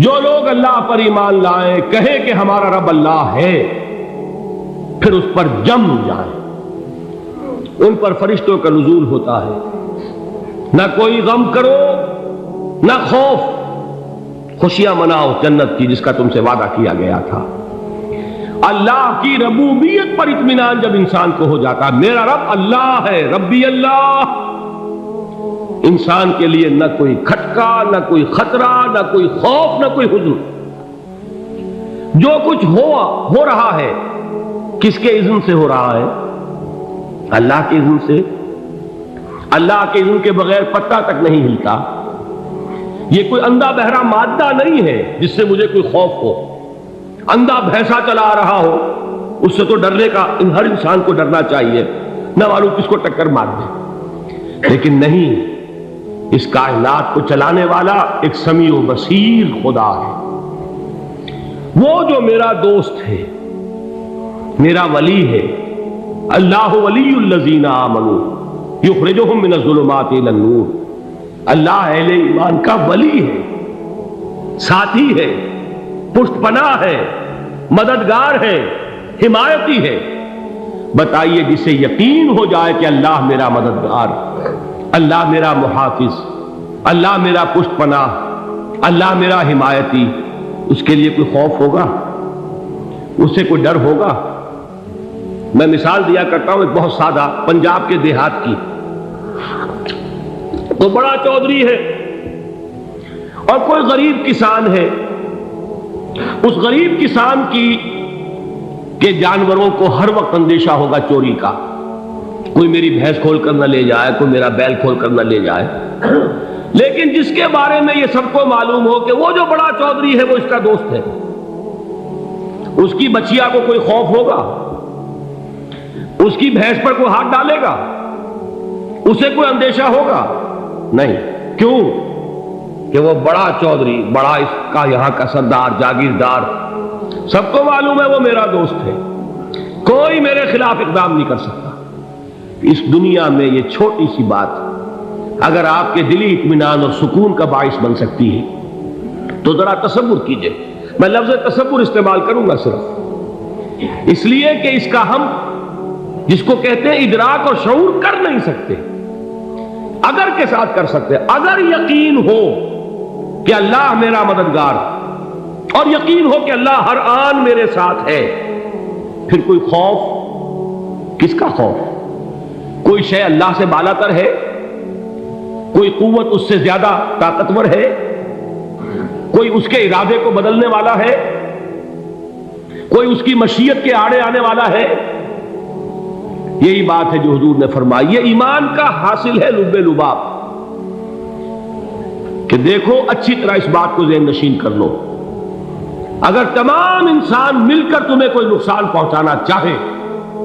جو لوگ اللہ پر ایمان لائیں، کہیں کہ ہمارا رب اللہ ہے، پھر اس پر جم جائیں، ان پر فرشتوں کا نزول ہوتا ہے۔ نہ کوئی غم کرو نہ خوف، خوشیاں مناؤ جنت کی جس کا تم سے وعدہ کیا گیا تھا۔ اللہ کی ربوبیت پر اطمینان جب انسان کو ہو جاتا، میرا رب اللہ ہے، ربی اللہ، انسان کے لیے نہ کوئی کھٹکا، نہ کوئی خطرہ، نہ کوئی خوف، نہ کوئی حزن۔ جو کچھ ہو رہا ہے کس کے اذن سے ہو رہا ہے؟ اللہ کے اذن سے۔ اللہ کے اذن کے بغیر پتہ تک نہیں ہلتا۔ یہ کوئی اندھا بہرا مادہ نہیں ہے جس سے مجھے کوئی خوف ہو۔ اندھا بھینسا چلا آ رہا ہو اس سے تو ڈرنے کا ہر انسان کو ڈرنا چاہیے، نہ معلوم کس کو ٹکر مار دے۔ لیکن نہیں، اس کائنات کو چلانے والا ایک سمیع و بصیر خدا ہے، وہ جو میرا دوست ہے، میرا ولی ہے۔ اللہ ولی الذین آمنوا یخرجہم من الظلمات الی النور۔ اللہ اہل ایمان کا ولی ہے، ساتھی ہے، پشت پناہ ہے، مددگار ہے، حمایتی ہے۔ بتائیے جسے یقین ہو جائے کہ اللہ میرا مددگار، اللہ میرا محافظ، اللہ میرا پشت پناہ، اللہ میرا حمایتی، اس کے لیے کوئی خوف ہوگا؟ اس سے کوئی ڈر ہوگا؟ میں مثال دیا کرتا ہوں ایک بہت سادہ، پنجاب کے دیہات کی۔ تو بڑا چودھری ہے اور کوئی غریب کسان ہے۔ اس غریب کسان کے جانوروں کو ہر وقت اندیشہ ہوگا چوری کا، کوئی میری بھینس کھول کر نہ لے جائے، کوئی میرا بیل کھول کر نہ لے جائے۔ لیکن جس کے بارے میں یہ سب کو معلوم ہو کہ وہ جو بڑا چودھری ہے وہ اس کا دوست ہے، اس کی بچیا کو کوئی خوف ہوگا؟ اس کی بھینس پر کوئی ہاتھ ڈالے گا؟ اسے کوئی اندیشہ ہوگا؟ نہیں۔ کیوں؟ کہ وہ بڑا چودھری، بڑا اس کا یہاں کا سردار، جاگیردار، سب کو معلوم ہے وہ میرا دوست ہے، کوئی میرے خلاف اقدام نہیں کر سکتا۔ اس دنیا میں یہ چھوٹی سی بات اگر آپ کے دلی اطمینان اور سکون کا باعث بن سکتی ہے تو ذرا تصور کیجئے۔ میں لفظ تصور استعمال کروں گا صرف اس لیے کہ اس کا ہم جس کو کہتے ہیں ادراک اور شعور کر نہیں سکتے، اگر کے ساتھ کر سکتے۔ اگر یقین ہو کہ اللہ میرا مددگار اور یقین ہو کہ اللہ ہر آن میرے ساتھ ہے، پھر کوئی خوف؟ کس کا خوف؟ کوئی شے اللہ سے بالا تر ہے؟ کوئی قوت اس سے زیادہ طاقتور ہے؟ کوئی اس کے ارادے کو بدلنے والا ہے؟ کوئی اس کی مشیت کے آڑے آنے والا ہے؟ یہی بات ہے جو حضور نے فرمائی۔ یہ ایمان کا حاصل ہے لب لباب، کہ دیکھو اچھی طرح اس بات کو ذہن نشین کر لو، اگر تمام انسان مل کر تمہیں کوئی نقصان پہنچانا چاہے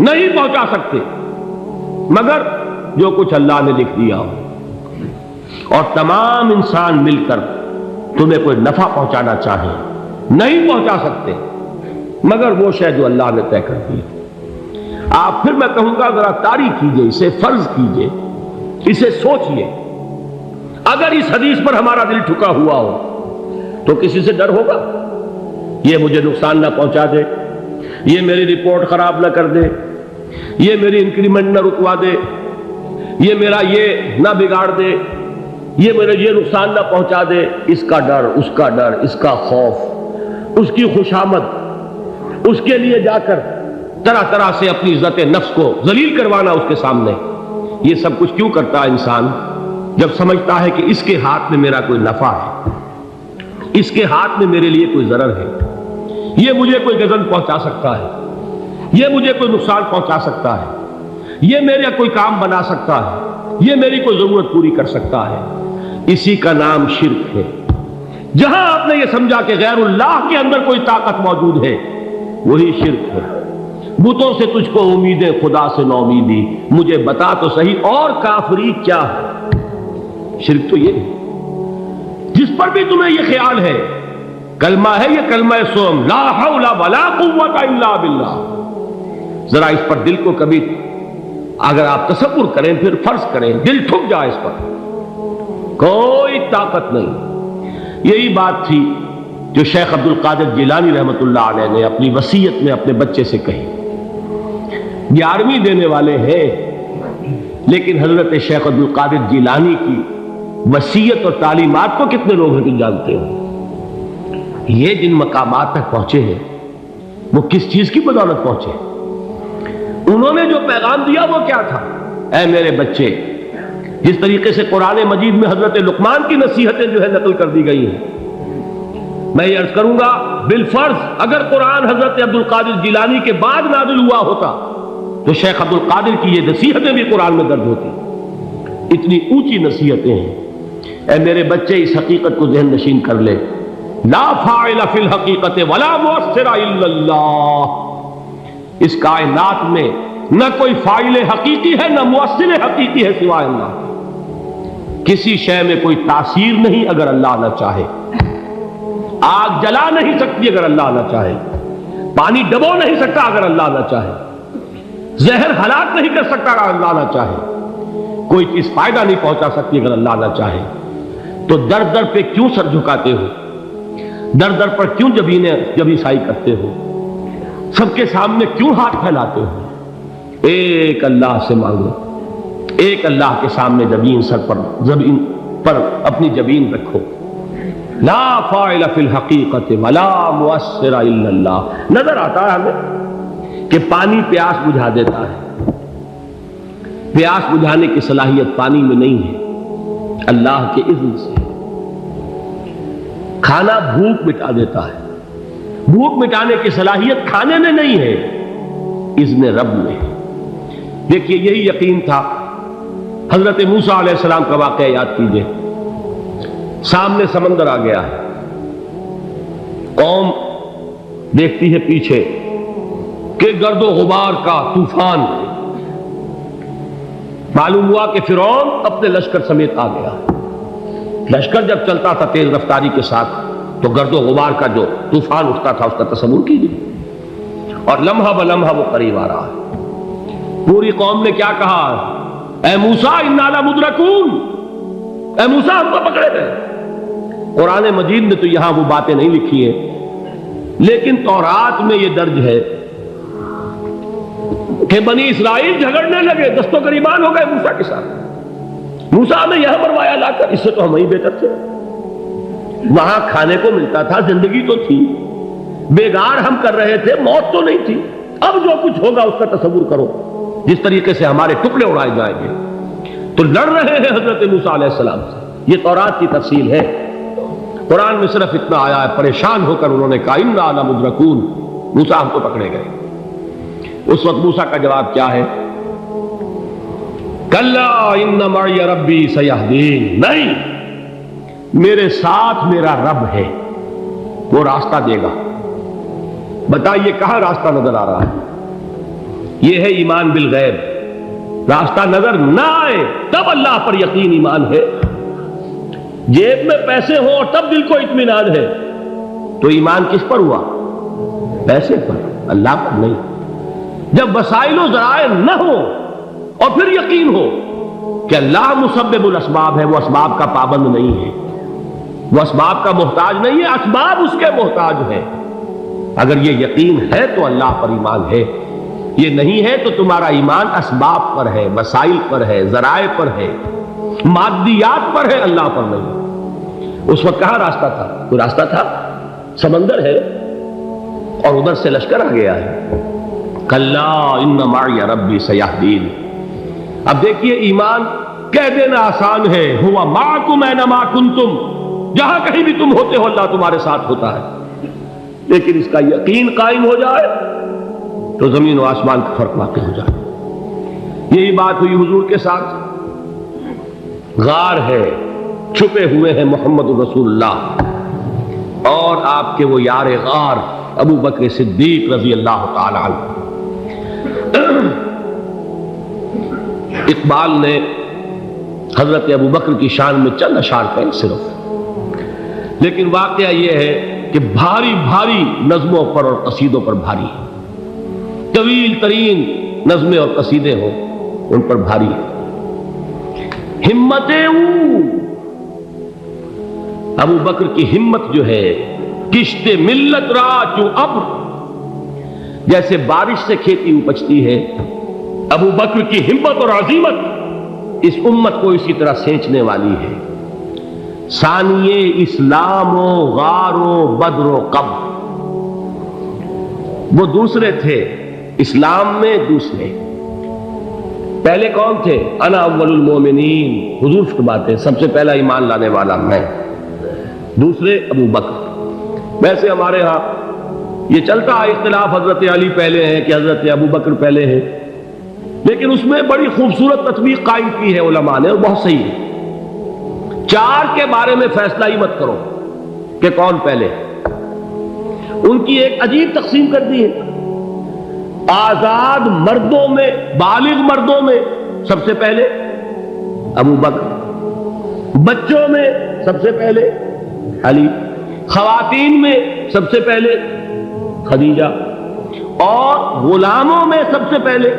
نہیں پہنچا سکتے، مگر جو کچھ اللہ نے لکھ دیا ہو، اور تمام انسان مل کر تمہیں کوئی نفع پہنچانا چاہے نہیں پہنچا سکتے، مگر وہ شے جو اللہ نے طے کر دی۔ آپ پھر میں کہوں گا ذرا طاری کیجئے، اسے فرض کیجئے، اسے سوچئے۔ اگر اس حدیث پر ہمارا دل ٹھکا ہوا ہو تو کسی سے ڈر ہوگا؟ یہ مجھے نقصان نہ پہنچا دے، یہ میری رپورٹ خراب نہ کر دے، یہ میری انکریمنٹ نہ رکوا دے، یہ میرا یہ نہ بگاڑ دے، یہ میرے یہ نقصان نہ پہنچا دے۔ اس کا ڈر، اس کا ڈر، اس کا خوف، اس کی خوشامد، اس کے لیے جا کر طرح طرح سے اپنی عزت نفس کو ذلیل کروانا اس کے سامنے، یہ سب کچھ کیوں کرتا ہے انسان؟ جب سمجھتا ہے کہ اس کے ہاتھ میں میرا کوئی نفع ہے، اس کے ہاتھ میں میرے لیے کوئی ضرر ہے، یہ مجھے کوئی غضب پہنچا سکتا ہے، یہ مجھے کوئی نقصان پہنچا سکتا ہے، یہ میرا کوئی کام بنا سکتا ہے، یہ میری کوئی ضرورت پوری کر سکتا ہے، اسی کا نام شرک ہے۔ جہاں آپ نے یہ سمجھا کہ غیر اللہ کے اندر کوئی طاقت موجود ہے، وہی شرک ہے۔ بتوں سے تجھ کو امیدیں، خدا سے نومیدی، مجھے بتا تو صحیح اور کافری کیا ہے؟ شرک تو یہ ہے۔ جس پر بھی تمہیں یہ خیال ہے، کلمہ ہے یہ کلمہ سوم، لا حول ولا قوت الا باللہ، ذرا اس پر دل کو کبھی اگر آپ تصور کریں، پھر فرض کریں، دل ٹھک جائے اس پر، کوئی طاقت نہیں۔ یہی بات تھی جو شیخ عبد القادر جیلانی رحمۃ اللہ علیہ نے اپنی وصیت میں اپنے بچے سے کہی. 11ویں دینے والے ہیں، لیکن حضرت شیخ عبد القادر جیلانی کی وصیت اور تعلیمات کو کتنے لوگ ہیں تم جانتے ہو؟ یہ جن مقامات تک پہنچے ہیں وہ کس چیز کی بدولت پہنچے؟ انہوں نے جو پیغام دیا وہ کیا تھا؟ اے میرے بچے، جس طریقے سے قرآن مجید میں حضرت لقمان کی نصیحتیں جو ہے نقل کر دی گئی ہیں، میں یہ عرض کروں گا بالفرض اگر قرآن حضرت عبد القادر جیلانی کے بعد نازل ہوا ہوتا تو شیخ عبد القادر کی یہ نصیحتیں بھی قرآن میں درج ہوتی. اتنی اونچی نصیحتیں ہیں. اے میرے بچے، اس حقیقت کو ذہن نشین کر لے، لا فاعل فی الحقیقت ولا مؤثر الا اللہ. اس کائنات میں نہ کوئی فاعل حقیقی ہے نہ مؤثر حقیقی ہے سوائے اللہ. کسی شے میں کوئی تاثیر نہیں اگر اللہ نہ چاہے. آگ جلا نہیں سکتی اگر اللہ نہ چاہے. پانی ڈبو نہیں سکتا اگر اللہ نہ چاہے. زہر ہلاک نہیں کر سکتا اگر اللہ نہ چاہے. کوئی چیز فائدہ نہیں پہنچا سکتی اگر اللہ نہ چاہے. تو در در پہ کیوں سر جھکاتے ہو؟ در در پر کیوں جبیں سائی کرتے ہو؟ سب کے سامنے کیوں ہاتھ پھیلاتے ہو؟ ایک اللہ سے مانگو. ایک اللہ کے سامنے زمین پر اپنی جبین رکھو. لا فاعل فی الحقیقت ولا مؤثر الا اللہ. نظر آتا ہے ہمیں کہ پانی پیاس بجھا دیتا ہے. پیاس بجھانے کی صلاحیت پانی میں نہیں ہے، اللہ کے اذن سے. کھانا بھوک مٹا دیتا ہے. بھوک مٹانے کی صلاحیت کھانے میں نہیں ہے، اذن رب میں. دیکھیے یہی یقین تھا. حضرت موسیٰ علیہ السلام کا واقعہ یاد کیجئے. سامنے سمندر آ گیا ہے. قوم دیکھتی ہے پیچھے کہ گرد و غبار کا طوفان. معلوم ہوا کہ فرعون اپنے لشکر سمیت آ گیا. لشکر جب چلتا تھا تیز رفتاری کے ساتھ تو گرد و غبار کا جو طوفان اٹھتا تھا اس کا تصور کیجیے. اور لمحہ بلمحہ وہ قریب آ رہا ہے. پوری قوم نے کیا کہا؟ اے موسیٰ انا لمدرکون. اے موسیٰ ہم کو پکڑے گئے. قرآن مجید میں تو یہاں وہ باتیں نہیں لکھی ہیں، لیکن تورات میں یہ درج ہے کہ بنی اسرائیل جھگڑنے لگے، دست و گریبان ہو گئے موسیٰ کے ساتھ. موسیٰ نے یہاں مروایا لا کر، اس سے تو ہم ہی بہتر تھے. وہاں کھانے کو ملتا تھا، زندگی تو تھی، بیگار ہم کر رہے تھے، موت تو نہیں تھی. اب جو کچھ ہوگا اس کا تصور کرو، جس طریقے سے ہمارے ٹکڑے اڑائے جائیں گے. تو لڑ رہے ہیں حضرت موسیٰ علیہ السلام سے. یہ تورات کی تفصیل ہے. قرآن میں صرف اتنا آیا ہے، پریشان ہو کر انہوں نے کہا انا لمدرکون. موسیٰ ہم تو پکڑے گئے. اس وقت موسیٰ کا جواب کیا ہے؟ کلا ان معی ربی سیہدین. نہیں، میرے ساتھ میرا رب ہے، وہ راستہ دے گا. بتائیے کہاں راستہ نظر آ رہا ہے؟ یہ ہے ایمان بالغیب. راستہ نظر نہ آئے تب اللہ پر یقین ایمان ہے. جیب میں پیسے ہوں اور تب دل کو اطمینان ہے تو ایمان کس پر ہوا؟ پیسے پر، اللہ پر نہیں. جب وسائل و ذرائع نہ ہو اور پھر یقین ہو کہ اللہ مسبب الاسباب ہے، وہ اسباب کا پابند نہیں ہے، وہ اسباب کا محتاج نہیں ہے، اسباب اس کے محتاج ہے. اگر یہ یقین ہے تو اللہ پر ایمان ہے. یہ نہیں ہے تو تمہارا ایمان اسباب پر ہے، وسائل پر ہے، ذرائع پر ہے، مادیات پر ہے، اللہ پر نہیں. اس وقت کہاں راستہ تھا؟ کوئی راستہ تھا؟ سمندر ہے اور ادھر سے لشکر آ گیا ہے. کلا ان معی ربی سیہدین. اب دیکھیے ایمان کہہ دینا آسان ہے، ہوا معکم اینما کنتم. جہاں کہیں بھی تم ہوتے ہو اللہ تمہارے ساتھ ہوتا ہے. لیکن اس کا یقین قائم ہو جائے تو زمین و آسمان کا فرق واقع ہو جائے. یہی بات ہوئی حضور کے ساتھ. غار ہے، چھپے ہوئے ہیں محمد رسول اللہ اور آپ کے وہ یار غار ابو بکر صدیق رضی اللہ تعالی عنہ. اقبال نے حضرت ابو بکر کی شان میں چند اشعار کہیں صرف، لیکن واقعہ یہ ہے کہ بھاری بھاری نظموں پر اور قصیدوں پر بھاری ہے. طویل ترین نظمیں اور قصیدے ہوں ان پر بھاری ہے. ہمتیں ابو بکر کی ہمت جو ہے کشت ملت را چو ابر، جیسے بارش سے کھیتی اپجتی ہے، ابو بکر کی ہمت اور عزیمت اس امت کو اسی طرح سینچنے والی ہے۔ ثانیے اسلام و غار و بدر و قبر، وہ دوسرے تھے اسلام میں، دوسرے پہلے کون تھے؟ انا اول المومنین، حضور فرماتے ہیں سب سے پہلا ایمان لانے والا میں، دوسرے ابو بکر۔ ویسے ہمارے ہاں یہ چلتا ہے اختلاف، حضرت علی پہلے ہیں کہ حضرت ابو بکر پہلے ہیں، لیکن اس میں بڑی خوبصورت تطبیق قائم کی ہے علماء نے، اور بہت صحیح ہے۔ چار کے بارے میں فیصلہ ہی مت کرو کہ کون پہلے، ان کی ایک عجیب تقسیم کر دی ہے۔ آزاد مردوں میں، بالغ مردوں میں سب سے پہلے ابو بکر، بچوں میں سب سے پہلے علی، خواتین میں سب سے پہلے خدیجہ، اور غلاموں میں سب سے پہلے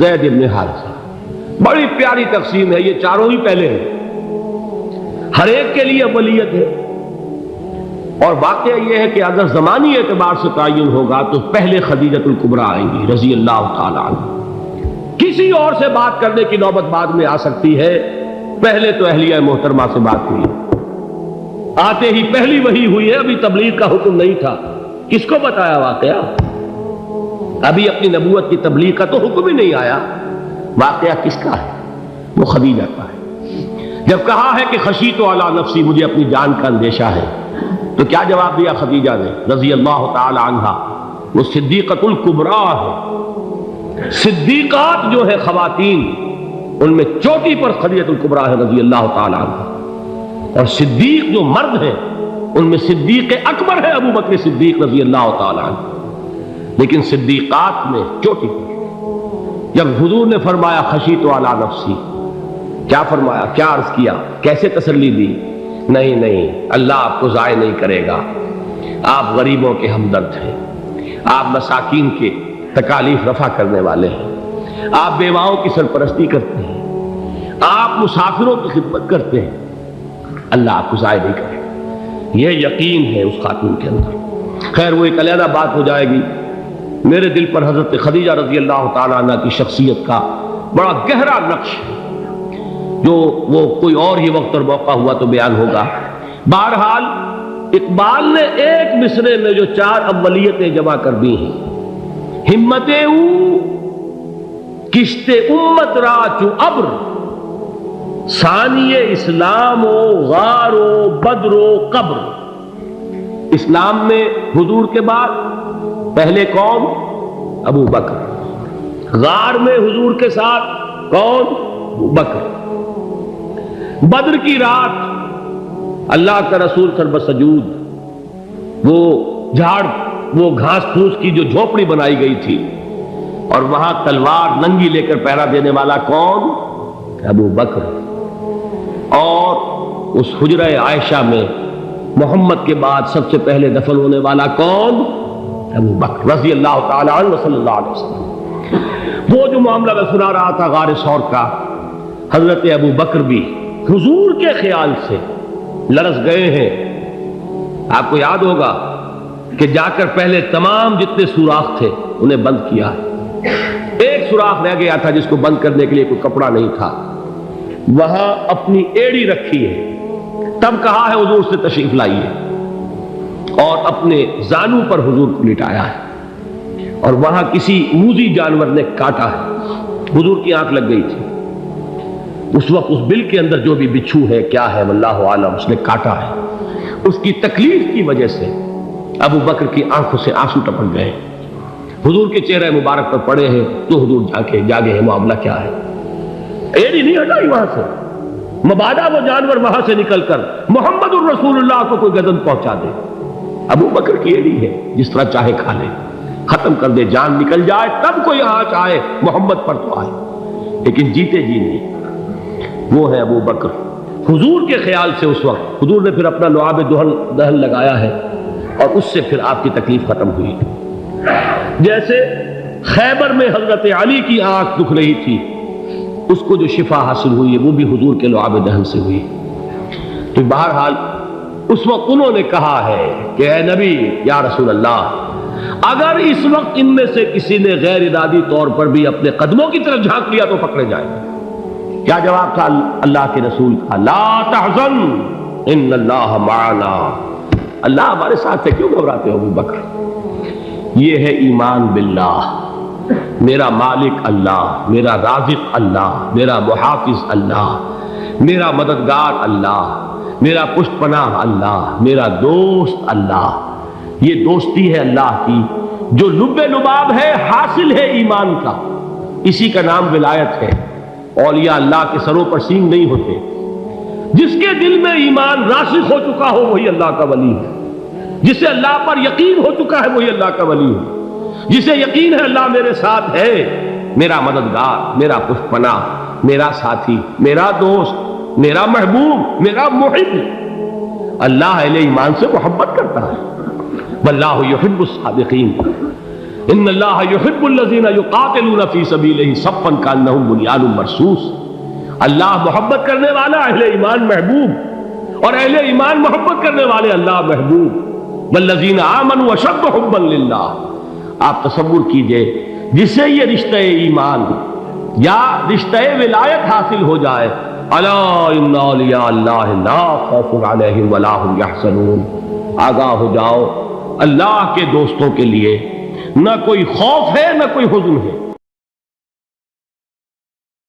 زید بن حارثہ۔ بڑی پیاری تقسیم ہے، یہ چاروں ہی پہلے ہیں، ہر ایک کے لیے اولیت ہے۔ اور واقعہ یہ ہے کہ اگر زمانی اعتبار سے تعین ہوگا تو پہلے خدیجۃ الکبریٰ آئیں گی رضی اللہ تعالی عنہ، کسی اور سے بات کرنے کی نوبت بعد میں آ سکتی ہے، پہلے تو اہلیہ محترمہ سے بات ہوئی، آتے ہی پہلی وحی ہوئی ہے، ابھی تبلیغ کا حکم نہیں تھا۔ کس کو بتایا واقعہ؟ ابھی اپنی نبوت کی تبلیغ کا تو حکم ہی نہیں آیا، واقعہ کس کا ہے؟ وہ خدیجہ کا ہے۔ جب کہا ہے کہ خشیت علی نفسی، مجھے اپنی جان کا اندیشہ ہے، تو کیا جواب دیا خدیجہ نے رضی اللہ تعالی عنہا؟ وہ صدیقۃ الکبریٰ ہے، صدیقات جو ہے خواتین ان میں چوٹی پر خدیجۃ الکبریٰ ہے رضی اللہ تعالی عنہا، اور صدیق جو مرد ہیں ان میں صدیق اکبر ہے ابو بکر صدیق رضی اللہ تعالی عنہ، لیکن صدیقات میں چوٹی پر۔ جب حضور نے فرمایا خشیت علی نفسی، کیا فرمایا، کیا عرض کیا، کیسے تسلی دی؟ نہیں نہیں، اللہ آپ کو ضائع نہیں کرے گا، آپ غریبوں کے ہمدرد ہیں، آپ مساکین کے تکالیف رفع کرنے والے ہیں، آپ بیواؤں کی سرپرستی کرتے ہیں، آپ مسافروں کی خدمت کرتے ہیں، اللہ آپ کو ضائع نہیں کرے گا۔ یہ یقین ہے اس خاتون کے اندر۔ خیر وہ ایک علیحدہ بات ہو جائے گی۔ میرے دل پر حضرت خدیجہ رضی اللہ تعالیٰ عنہ کی شخصیت کا بڑا گہرا نقش ہے، جو وہ کوئی اور ہی وقت اور موقع ہوا تو بیان ہوگا۔ بہرحال اقبال نے ایک مصرے میں جو چار اولیتیں جمع کر دی ہیں، ہمت او کشت امت را چو ابر، ثانی اسلام و غار و بدر و قبر۔ اسلام میں حضور کے بعد پہلے کون؟ ابو بکر۔ غار میں حضور کے ساتھ کون؟ ابو بکر۔ بدر کی رات اللہ کا رسول سر بسجود، وہ جھاڑ، وہ گھاس پھوس کی جو جھوپڑی بنائی گئی تھی، اور وہاں تلوار ننگی لے کر پہرا دینے والا کون؟ ابو بکر۔ اور اس حجرہ عائشہ میں محمد کے بعد سب سے پہلے دفن ہونے والا کون؟ ابو بکر رضی اللہ تعالی عنہ صلی اللہ علیہ وسلم۔ وہ جو معاملہ میں سنا رہا تھا غار ثور کا، حضرت ابو بکر بھی حضور کے خیال سے لرز گئے ہیں۔ آپ کو یاد ہوگا کہ جا کر پہلے تمام جتنے سوراخ تھے انہیں بند کیا ہے، ایک سوراخ رہ گیا تھا جس کو بند کرنے کے لیے کوئی کپڑا نہیں تھا، وہاں اپنی ایڑی رکھی ہے، تب کہا ہے حضور سے تشریف لائیے، اور اپنے زانو پر حضور کو لٹایا ہے، اور وہاں کسی موذی جانور نے کاٹا ہے، حضور کی آنکھ لگ گئی تھی، اس وقت اس بل کے اندر جو بھی بچھو ہے کیا ہے واللہ عالم، اس نے کاٹا ہے، اس کی تکلیف کی وجہ سے ابو بکر کی آنکھوں سے آنسو ٹپک گئے، حضور کے چہرے مبارک پر پڑے ہیں، تو حضور جاگے ہیں، معاملہ کیا ہے؟ ایڑی نہیں ہٹائی وہاں سے، مبادا وہ جانور وہاں سے نکل کر محمد الرسول اللہ کو کوئی گزن پہنچا دے، ابو بکر کی ایڑی ہے، جس طرح چاہے کھا لے، ختم کر دے، جان نکل جائے تب کوئی آنچ آئے، محمد پر تو آئے، لیکن جیتے جی نہیں۔ وہ ہے ابو بکر۔ حضور کے خیال سے اس وقت حضور نے پھر اپنا لعاب دہن لگایا ہے، اور اس سے پھر آپ کی تکلیف ختم ہوئی۔ جیسے خیبر میں حضرت علی کی آنکھ دکھ رہی تھی، اس کو جو شفا حاصل ہوئی ہے وہ بھی حضور کے لعاب دہن سے ہوئی۔ تو بہرحال اس وقت انہوں نے کہا ہے کہ اے نبی یا رسول اللہ، اگر اس وقت ان میں سے کسی نے غیر ارادی طور پر بھی اپنے قدموں کی طرف جھانک لیا تو پکڑے جائیں گے۔ کیا جواب تھا اللہ کے رسول کا؟ لا تحزن ان اللہ معنا، اللہ ہمارے ساتھ ہے، کیوں گھبراتے ہو ابو بکر؟ یہ ہے ایمان باللہ، میرا مالک اللہ، میرا رازق اللہ، میرا محافظ اللہ، میرا مددگار اللہ، میرا پشت پناہ اللہ، میرا دوست اللہ۔ یہ دوستی ہے اللہ کی جو لب لباب ہے، حاصل ہے ایمان کا، اسی کا نام ولایت ہے۔ اولیاء اللہ کے سروں پر سینگ نہیں ہوتے، جس کے دل میں ایمان راسخ ہو چکا ہو وہی اللہ کا ولی ہے، جسے اللہ پر یقین ہو چکا ہے وہی اللہ کا ولی ہے، جسے یقین ہے اللہ میرے ساتھ ہے، میرا مددگار، میرا پشت پناہ، میرا ساتھی، میرا دوست، میرا محبوب، میرا محب۔ اللہ اہل ایمان سے محبت کرتا ہے۔ واللہ یحب الصادقین، ان اللہ یحب الذین یقاتلون فی سبیلہ صفا کانہم بنیان مرصوص۔ اللہ محبت کرنے والا، اہل ایمان محبوب، اور اہل ایمان محبت کرنے والے اللہ محبوب۔ والذین آمنوا اشد حبا للہ۔ آپ تصور کیجئے جسے یہ رشتہ ایمان یا رشتہ ولایت حاصل ہو جائے، الا ان اولیاء اللہ لا خوف علیہم ولا هم یحزنون، آگاہ ہو جاؤ، اللہ کے دوستوں کے لیے نہ کوئی خوف ہے نہ کوئی حزن ہے۔